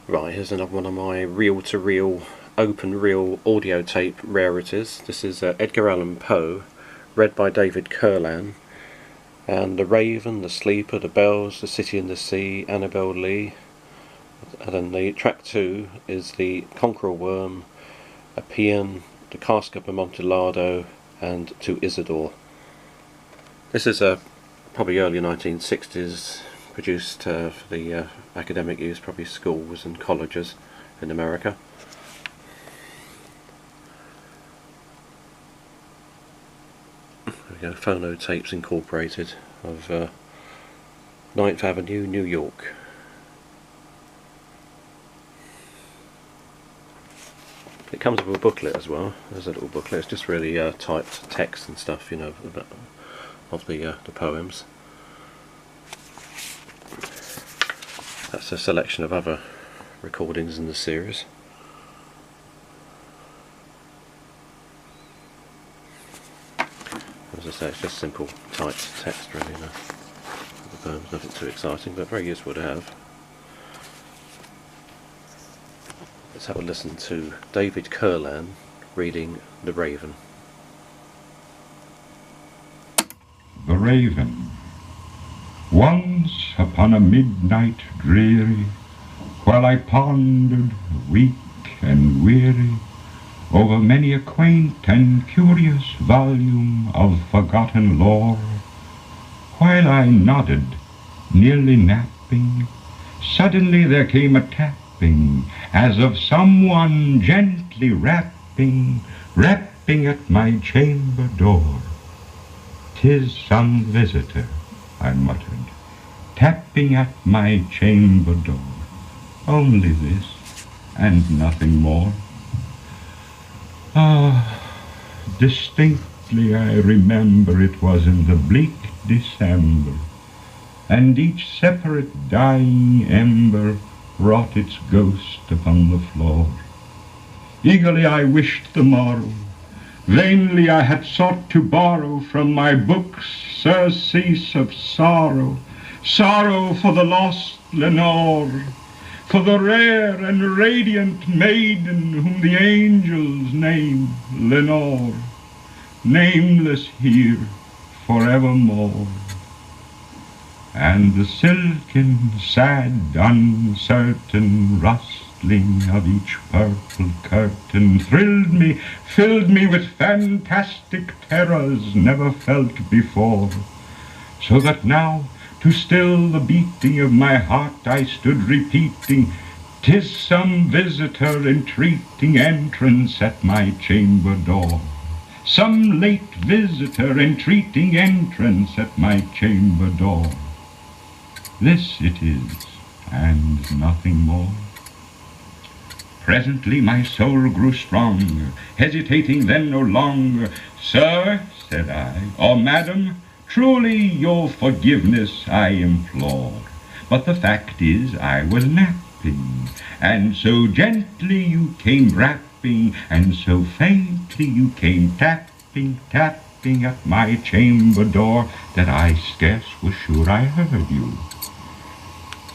Right, here's another one of my reel-to-reel, open-reel audio tape rarities. This is Edgar Allan Poe, read by David Kurlan, and The Raven, The Sleeper, The Bells, The City and the Sea, Annabel Lee. And then the track 2 is The Conqueror Worm, A Paean, The Cask of Amontillado, and To Isidore. This is a probably early 1960s, produced for the academic use, probably schools and colleges in America. There we go, Phonotapes Incorporated of 9th Avenue, New York. It comes with a booklet as well. There's a little booklet. It's just really typed text and stuff, you know, of the poems. That's a selection of other recordings in the series. As I say, it's just simple typed text really. The poems, nothing too exciting, but very useful to have. Let's have a listen to David Kurlan reading The Raven. The Raven. Once upon a midnight dreary, while I pondered, weak and weary, over many a quaint and curious volume of forgotten lore, while I nodded, nearly napping, suddenly there came a tapping, as of someone gently rapping at my chamber door. "'Tis some visitor," I muttered, tapping at my chamber door. Only this, and nothing more. Ah, distinctly I remember it was in the bleak December, and each separate dying ember wrought its ghost upon the floor. Eagerly I wished the morrow. Vainly I had sought to borrow from my book's surcease of sorrow, sorrow for the lost Lenore, for the rare and radiant maiden whom the angels name Lenore, nameless here forevermore. And the silken, sad, uncertain rustling of each purple curtain thrilled me, filled me with fantastic terrors never felt before, so that now, to still the beating of my heart, I stood repeating, "'Tis some visitor entreating entrance at my chamber door. Some late visitor entreating entrance at my chamber door." This it is, and nothing more. Presently my soul grew strong, hesitating then no longer. "Sir," said I, "or madam, truly your forgiveness I implore. But the fact is I was napping, and so gently you came rapping, and so faintly you came tapping, tapping at my chamber door, that I scarce was sure I heard you."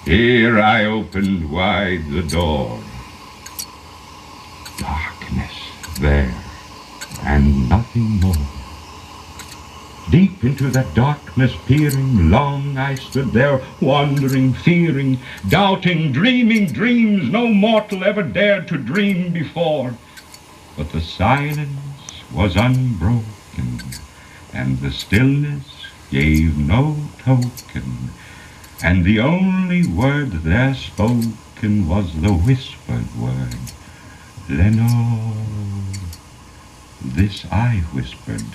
Here I opened wide the door. Darkness there, and nothing more. Deep into that darkness peering, long I stood there, wondering, fearing, doubting, dreaming dreams no mortal ever dared to dream before. But the silence was unbroken, and the stillness gave no token, and the only word there spoken was the whispered word, "Lenore." This I whispered,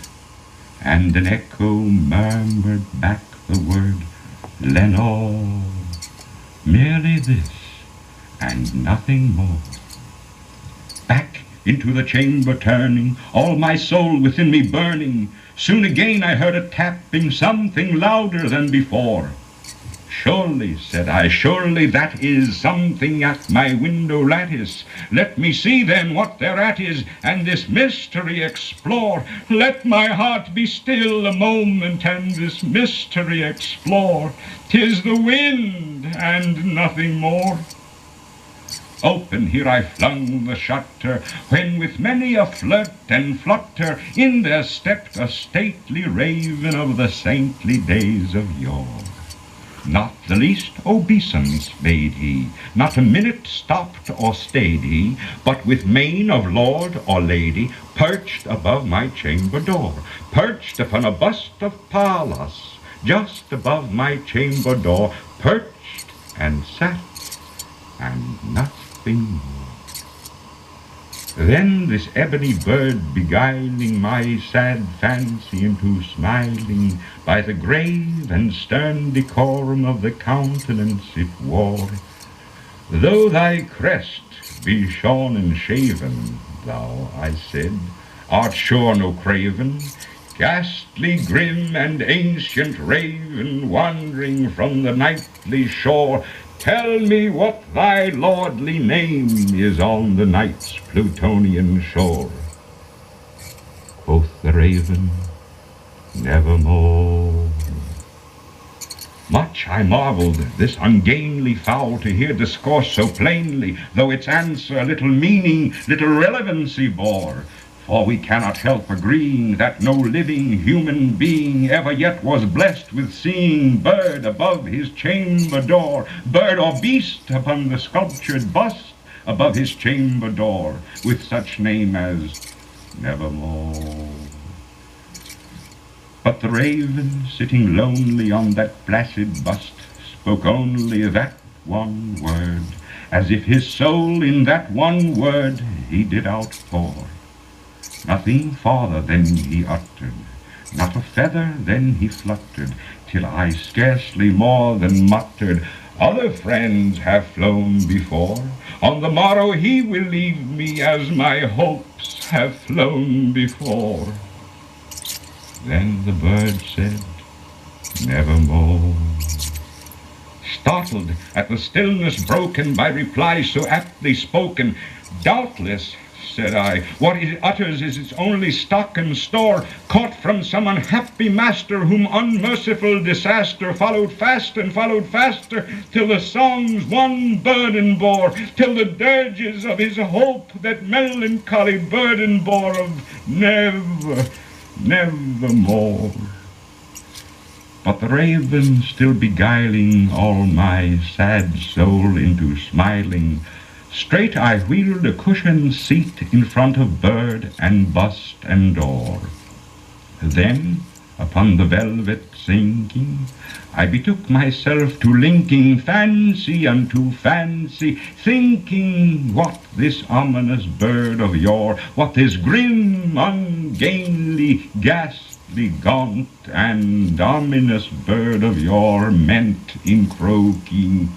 and an echo murmured back the word, "Lenore." Merely this, and nothing more. Back into the chamber turning, all my soul within me burning, soon again I heard a tapping, something louder than before. "Surely," said I, "surely that is something at my window lattice. Let me see then what thereat is, and this mystery explore. Let my heart be still a moment, and this mystery explore. 'Tis the wind, and nothing more." Open here I flung the shutter, when with many a flirt and flutter in there stepped a stately raven of the saintly days of yore. Not the least obeisance made he, not a minute stopped or stayed he, but with mane of lord or lady perched above my chamber door, perched upon a bust of Pallas, just above my chamber door, perched and sat, and nothing more. Then this ebony bird, beguiling my sad fancy into smiling, by the grave and stern decorum of the countenance it wore, though thy crest be shorn and shaven, thou, I said, art sure no craven, ghastly, grim, and ancient raven, wandering from the nightly shore, tell me what thy lordly name is on the night's Plutonian shore. Quoth the raven, Nevermore. Much I marvelled this ungainly fowl to hear discourse so plainly, though its answer little meaning, little relevancy bore. For we cannot help agreeing that no living human being ever yet was blessed with seeing bird above his chamber door, bird or beast upon the sculptured bust above his chamber door, with such name as Nevermore. But the raven, sitting lonely on that placid bust, spoke only that one word, as if his soul in that one word he did outpour. Nothing farther than he uttered, not a feather then he fluttered, till I scarcely more than muttered, other friends have flown before, on the morrow he will leave me as my hopes have flown before. Then the bird said, Nevermore. Startled at the stillness broken by reply so aptly spoken, doubtless, said I, what it utters is its only stock and store, caught from some unhappy master whom unmerciful disaster followed fast and followed faster, till the songs one burden bore, till the dirges of his hope that melancholy burden bore of nevermore. But the raven, still beguiling all my sad soul into smiling, straight I wheeled a cushioned seat in front of bird and bust and door. Then, upon the velvet sinking, I betook myself to linking fancy unto fancy, thinking what this ominous bird of yore, what this grim, ungainly, ghastly, gaunt, and ominous bird of yore meant in croaking,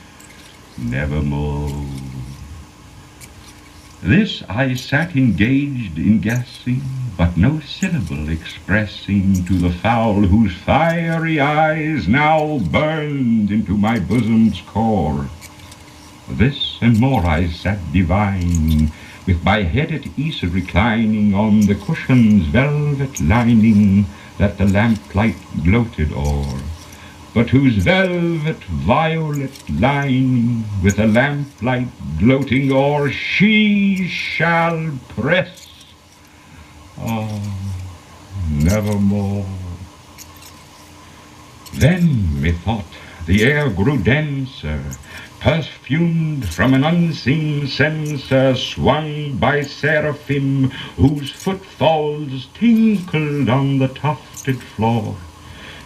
Nevermore. This I sat engaged in guessing, but no syllable expressing to the fowl whose fiery eyes now burned into my bosom's core. This and more I sat divining, with my head at ease reclining on the cushion's velvet lining that the lamplight gloated o'er, but whose velvet violet lining with the lamplight gloating o'er she shall press, nevermore. Then, methought, the air grew denser, perfumed from an unseen censer swung by seraphim, whose footfalls tinkled on the tufted floor.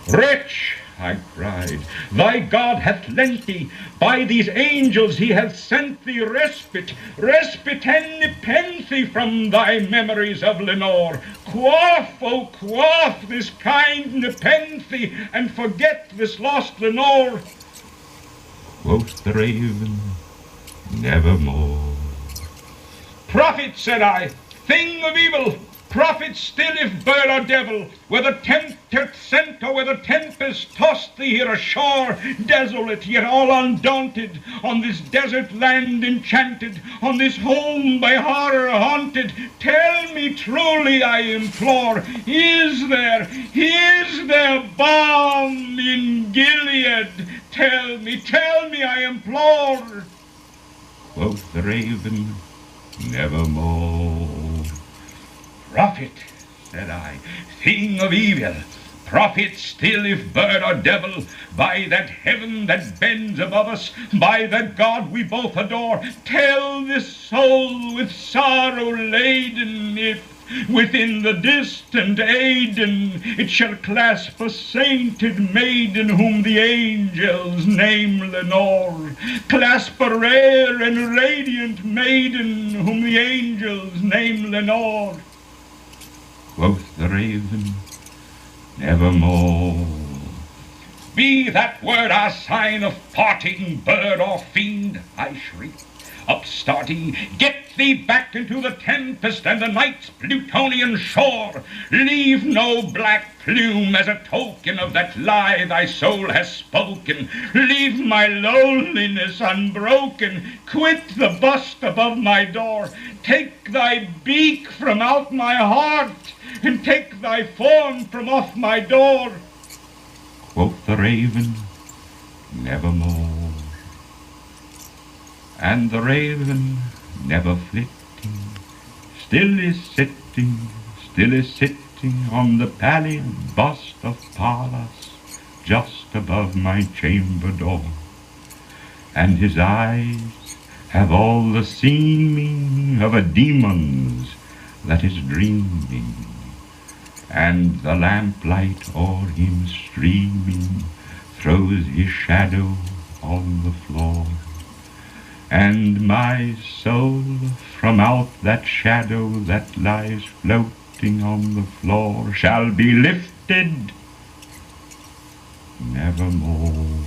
Wretch, I cried, thy God hath lent thee, by these angels he hath sent thee respite, respite and nepenthe from thy memories of Lenore. Quaff, oh quaff this kind nepenthe, and forget this lost Lenore. Quoth the raven, Nevermore. Prophet, said I, thing of evil, prophet still if bird or devil, whether tempter sent or whether tempest tossed thee here ashore, desolate yet all undaunted, on this desert land enchanted, on this home by horror haunted, tell me truly, I implore, is there balm in Gilead? Tell me, I implore. Quoth the raven, nevermore. Prophet, said I, thing of evil, prophet still if bird or devil, by that heaven that bends above us, by the God we both adore, tell this soul with sorrow laden, if within the distant Aidenn it shall clasp a sainted maiden whom the angels name Lenore, clasp a rare and radiant maiden whom the angels name Lenore. Quoth the raven, nevermore. Be that word a sign of parting, bird or fiend, I shrieked, upstarting, get thee back into the tempest and the night's Plutonian shore. Leave no black plume as a token of that lie thy soul has spoken. Leave my loneliness unbroken. Quit the bust above my door. Take thy beak from out my heart, and take thy form from off my door. Quoth the raven, nevermore. And the raven, never flitting, still is sitting on the pallid bust of Pallas, just above my chamber door. And his eyes have all the seeming of a demon's that is dreaming, and the lamplight o'er him streaming throws his shadow on the floor. And my soul from out that shadow that lies floating on the floor shall be lifted nevermore.